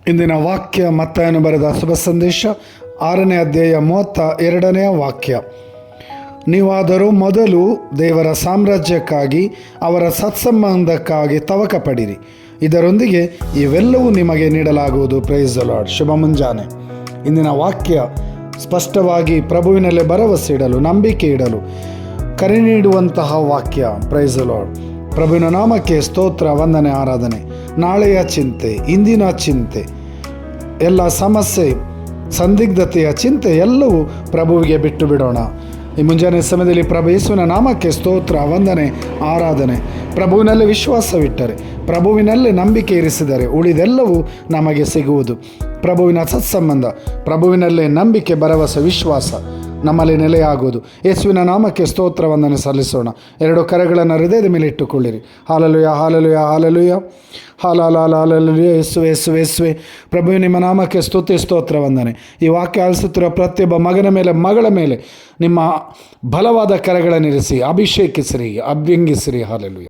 ಇಂದಿನ ವಾಕ್ಯ ಮತ್ತಾಯನು ಬರೆದ ಶುಭ ಸಂದೇಶ 6ನೇ ಅಧ್ಯಾಯ 32ನೇ ವಾಕ್ಯ. ನೀವಾದರೂ ಮೊದಲು ದೇವರ ಸಾಮ್ರಾಜ್ಯಕ್ಕಾಗಿ ಅವರ ಸತ್ಸಂಬಂಧಕ್ಕಾಗಿ ತವಕ ಪಡಿರಿ, ಇದರೊಂದಿಗೆ ಇವೆಲ್ಲವೂ ನಿಮಗೆ ನೀಡಲಾಗುವುದು. Praise the lord. ಶುಭ ಮುಂಜಾನೆ. ಇಂದಿನ ವಾಕ್ಯ ಸ್ಪಷ್ಟವಾಗಿ ಪ್ರಭುವಿನಲ್ಲೇ ಭರವಸೆ ಇಡಲು, ನಂಬಿಕೆ ಇಡಲು ಕರೆ ನೀಡುವಂತಹ ವಾಕ್ಯ. Praise the lord. ಪ್ರಭುವಿನ ನಾಮಕ್ಕೆ ಸ್ತೋತ್ರ, ವಂದನೆ, ಆರಾಧನೆ. ನಾಳೆಯ ಚಿಂತೆ, ಇಂದಿನ ಚಿಂತೆ, ಎಲ್ಲ ಸಮಸ್ಯೆ, ಸಂದಿಗ್ಧತೆಯ ಚಿಂತೆ ಎಲ್ಲವೂ ಪ್ರಭುವಿಗೆ ಬಿಟ್ಟು ಬಿಡೋಣ. ಈ ಮುಂಜಾನೆ ಸಮಯದಲ್ಲಿ ಪ್ರಭು ಯೇಸುವಿನ ನಾಮಕ್ಕೆ ಸ್ತೋತ್ರ, ವಂದನೆ, ಆರಾಧನೆ. ಪ್ರಭುವಿನಲ್ಲೇ ವಿಶ್ವಾಸವಿಟ್ಟರೆ, ಪ್ರಭುವಿನಲ್ಲೇ ನಂಬಿಕೆ ಇರಿಸಿದರೆ ಉಳಿದೆಲ್ಲವೂ ನಮಗೆ ಸಿಗುವುದು. ಪ್ರಭುವಿನ ಸತ್ಸಂಬಂಧ, ಪ್ರಭುವಿನಲ್ಲೇ ನಂಬಿಕೆ, ಭರವಸೆ, ವಿಶ್ವಾಸ ನಮ್ಮಲ್ಲಿ ನೆಲೆಯಾಗುವುದು. ಯೇಸುವಿನ ನಾಮಕ್ಕೆ ಸ್ತೋತ್ರ, ವಂದನೆ ಸಲ್ಲಿಸೋಣ. 2 ಕರಗಳನ್ನು ಹೃದಯದ ಮೇಲೆ ಇಟ್ಟುಕೊಳ್ಳಿರಿ. Hallelujah, hallelujah, hallelujah, hallelujah. ಯೇಸುವೆ, ಯೇಸುವೆ, ಯೇಸುವೆ. ಪ್ರಭು ನಿಮ್ಮ ನಾಮಕ್ಕೆ ಸ್ತುತಿ, ಸ್ತೋತ್ರ, ವಂದನೆ. ಈ ವಾಕ್ಯ ಆಲಿಸುತ್ತಿರುವ ಪ್ರತಿಯೊಬ್ಬ ಮಗನ ಮೇಲೆ, ಮಗಳ ಮೇಲೆ ನಿಮ್ಮ ಬಲವಾದ ಕರಗಳನ್ನಿರಿಸಿ ಅಭಿಷೇಕಿಸಿರಿ, ಅಭ್ಯಂಗಿಸಿರಿ. ಹಾಲೆಲೂಯ.